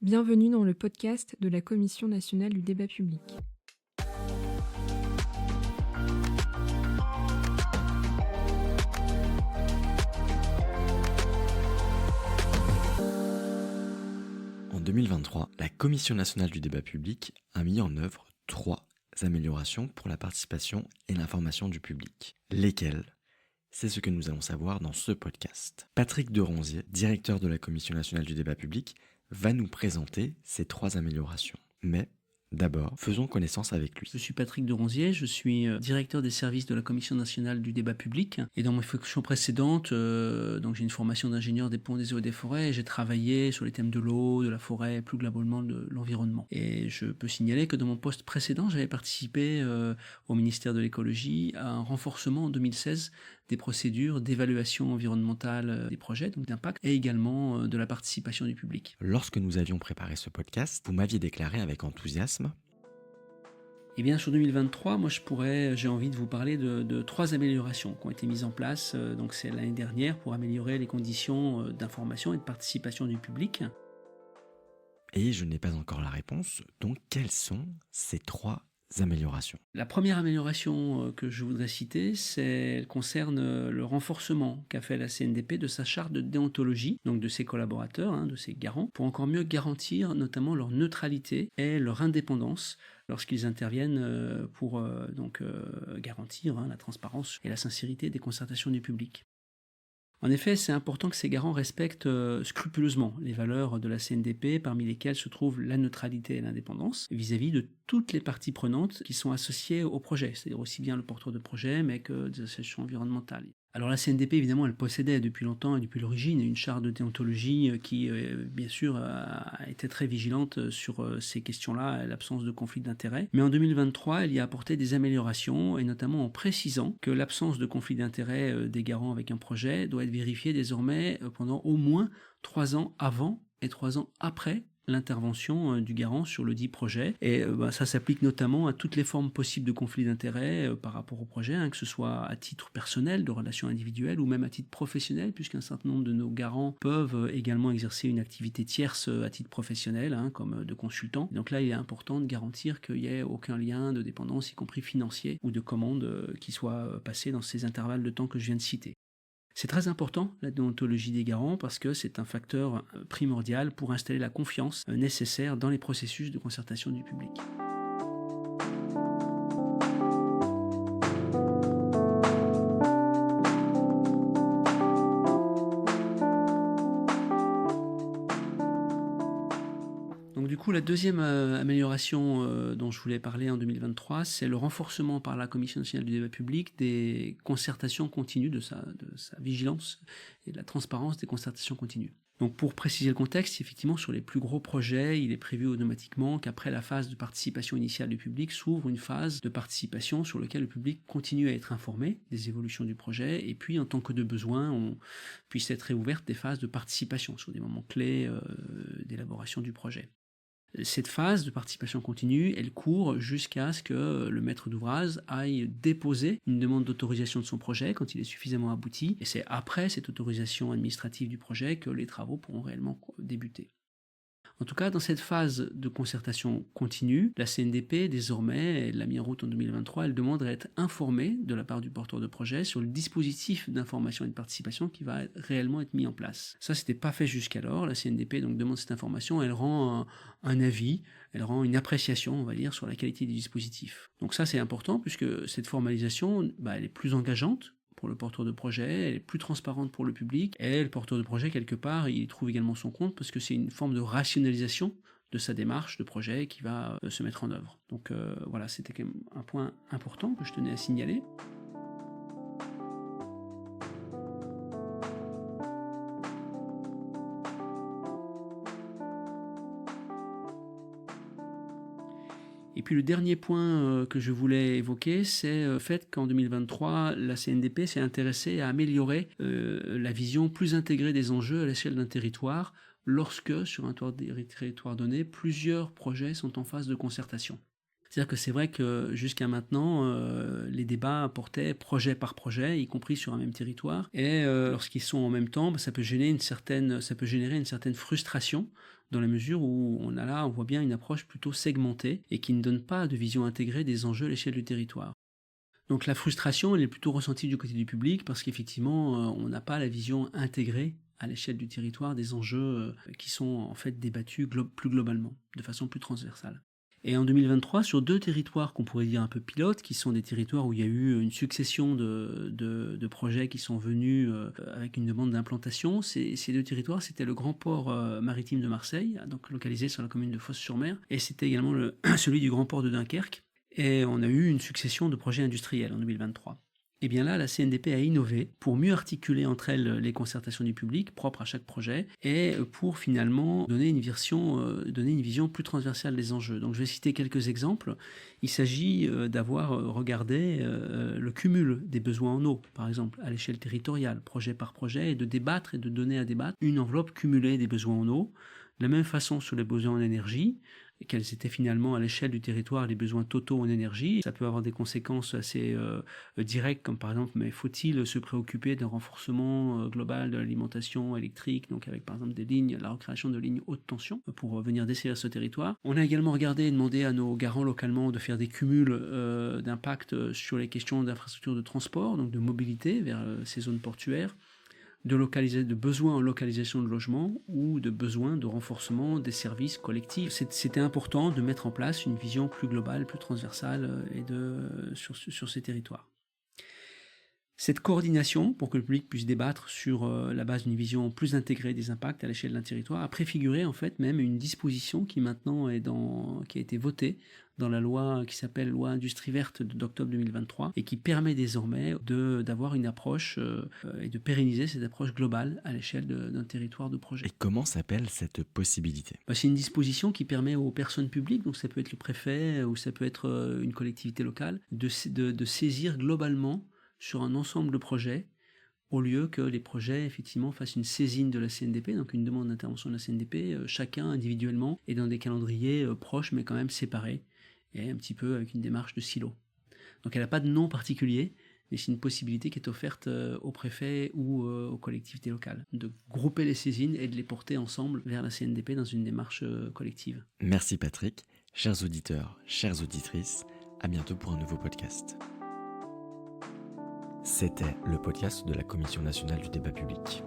Bienvenue dans le podcast de la Commission nationale du débat public. En 2023, la Commission nationale du débat public a mis en œuvre 3 améliorations pour la participation et l'information du public. Lesquelles ? C'est ce que nous allons savoir dans ce podcast. Patrick Deronzier, directeur de la Commission nationale du débat public, va nous présenter ces 3 améliorations. Mais d'abord, faisons connaissance avec lui. Je suis Patrick Deronzier, je suis directeur des services de la Commission nationale du débat public. Et dans mes fonctions précédentes, donc j'ai une formation d'ingénieur des ponts, des eaux et des forêts. Et j'ai travaillé sur les thèmes de l'eau, de la forêt, plus globalement de l'environnement. Et je peux signaler que dans mon poste précédent, j'avais participé au ministère de l'écologie à un renforcement en 2016 des procédures d'évaluation environnementale des projets, donc d'impact, et également de la participation du public. Lorsque nous avions préparé ce podcast, vous m'aviez déclaré avec enthousiasme: Eh bien, sur 2023, moi j'ai envie de vous parler de 3 améliorations qui ont été mises en place, donc c'est l'année dernière, pour améliorer les conditions d'information et de participation du public. Et je n'ai pas encore la réponse, donc quelles sont ces 3 améliorations ? La première amélioration que je voudrais citer, elle concerne le renforcement qu'a fait la CNDP de sa charte de déontologie, donc de ses collaborateurs, de ses garants, pour encore mieux garantir notamment leur neutralité et leur indépendance lorsqu'ils interviennent pour garantir la transparence et la sincérité des concertations du public. En effet, c'est important que ces garants respectent scrupuleusement les valeurs de la CNDP, parmi lesquelles se trouvent la neutralité et l'indépendance, vis-à-vis de toutes les parties prenantes qui sont associées au projet, c'est-à-dire aussi bien le porteur de projet, mais que des associations environnementales. Alors la CNDP, évidemment, elle possédait depuis longtemps et depuis l'origine une charte de déontologie qui, bien sûr, a été très vigilante sur ces questions-là, l'absence de conflit d'intérêts. Mais en 2023, elle y a apporté des améliorations, et notamment en précisant que l'absence de conflit d'intérêts des garants avec un projet doit être vérifiée désormais pendant au moins 3 ans avant et 3 ans après l'intervention du garant sur le dit projet. Et ça s'applique notamment à toutes les formes possibles de conflit d'intérêts par rapport au projet, que ce soit à titre personnel, de relations individuelles, ou même à titre professionnel, puisqu'un certain nombre de nos garants peuvent également exercer une activité tierce à titre professionnel, comme de consultant. Donc là, il est important de garantir qu'il n'y ait aucun lien de dépendance, y compris financier, ou de commande qui soit passé dans ces intervalles de temps que je viens de citer. C'est très important, la déontologie des garants, parce que c'est un facteur primordial pour installer la confiance nécessaire dans les processus de concertation du public. Donc du coup, la deuxième amélioration dont je voulais parler en 2023, c'est le renforcement par la Commission nationale du débat public des concertations continues, de sa vigilance et de la transparence des concertations continues. Donc pour préciser le contexte, effectivement, sur les plus gros projets, il est prévu automatiquement qu'après la phase de participation initiale du public s'ouvre une phase de participation sur laquelle le public continue à être informé des évolutions du projet, et puis en tant que de besoin, on puisse être réouverte des phases de participation sur des moments clés d'élaboration du projet. Cette phase de participation continue, elle court jusqu'à ce que le maître d'ouvrage aille déposer une demande d'autorisation de son projet quand il est suffisamment abouti, et c'est après cette autorisation administrative du projet que les travaux pourront réellement débuter. En tout cas, dans cette phase de concertation continue, la CNDP, désormais, elle l'a mis en route en 2023, elle demande à être informée de la part du porteur de projet sur le dispositif d'information et de participation qui va réellement être mis en place. Ça, c'était pas fait jusqu'alors. La CNDP donc demande cette information, elle rend un avis, elle rend une appréciation, on va dire, sur la qualité du dispositif. Donc ça, c'est important puisque cette formalisation, elle est plus engageante pour le porteur de projet, elle est plus transparente pour le public, et le porteur de projet, quelque part, il trouve également son compte parce que c'est une forme de rationalisation de sa démarche de projet qui va se mettre en œuvre. Donc voilà, c'était quand même un point important que je tenais à signaler. Et puis le dernier point que je voulais évoquer, c'est le fait qu'en 2023, la CNDP s'est intéressée à améliorer la vision plus intégrée des enjeux à l'échelle d'un territoire, lorsque, sur un territoire donné, plusieurs projets sont en phase de concertation. C'est-à-dire que c'est vrai que jusqu'à maintenant, les débats portaient projet par projet, y compris sur un même territoire, et lorsqu'ils sont en même temps, ça peut générer une certaine frustration dans la mesure où on voit bien une approche plutôt segmentée et qui ne donne pas de vision intégrée des enjeux à l'échelle du territoire. Donc la frustration, elle est plutôt ressentie du côté du public parce qu'effectivement, on n'a pas la vision intégrée à l'échelle du territoire des enjeux qui sont en fait débattus plus globalement, de façon plus transversale. Et en 2023, sur 2 territoires qu'on pourrait dire un peu pilotes, qui sont des territoires où il y a eu une succession de projets qui sont venus avec une demande d'implantation, ces 2 territoires, c'était le grand port maritime de Marseille, donc localisé sur la commune de Fos-sur-Mer, et c'était également celui du grand port de Dunkerque. Et on a eu une succession de projets industriels en 2023. Et bien là, la CNDP a innové pour mieux articuler entre elles les concertations du public propres à chaque projet et pour finalement donner une vision plus transversale des enjeux. Donc je vais citer quelques exemples. Il s'agit d'avoir regardé le cumul des besoins en eau, par exemple, à l'échelle territoriale, projet par projet, et de débattre et de donner à débattre une enveloppe cumulée des besoins en eau. De la même façon sur les besoins en énergie, quels étaient finalement à l'échelle du territoire les besoins totaux en énergie. Ça peut avoir des conséquences assez directes, comme par exemple, mais faut-il se préoccuper d'un renforcement global de l'alimentation électrique, donc avec par exemple la recréation de lignes haute tension pour venir desservir ce territoire. On a également regardé et demandé à nos garants localement de faire des cumuls d'impact sur les questions d'infrastructures de transport, donc de mobilité vers ces zones portuaires, de besoins en localisation de logements ou de besoins de renforcement des services collectifs. C'était important de mettre en place une vision plus globale, plus transversale sur ces territoires. Cette coordination, pour que le public puisse débattre sur la base d'une vision plus intégrée des impacts à l'échelle d'un territoire, a préfiguré en fait même une disposition qui maintenant qui a été votée dans la loi qui s'appelle loi Industrie verte d'octobre 2023 et qui permet désormais d'avoir une approche et de pérenniser cette approche globale à l'échelle d'un territoire de projet. Et comment s'appelle cette possibilité ? C'est une disposition qui permet aux personnes publiques, donc ça peut être le préfet ou ça peut être une collectivité locale, de saisir globalement sur un ensemble de projets, au lieu que les projets effectivement fassent une saisine de la CNDP, donc une demande d'intervention de la CNDP, chacun individuellement et dans des calendriers proches mais quand même séparés, et un petit peu avec une démarche de silo. Donc elle n'a pas de nom particulier, mais c'est une possibilité qui est offerte au préfet ou aux collectivités locales, de grouper les saisines et de les porter ensemble vers la CNDP dans une démarche collective. Merci Patrick, chers auditeurs, chères auditrices, à bientôt pour un nouveau podcast. C'était le podcast de la Commission nationale du débat public.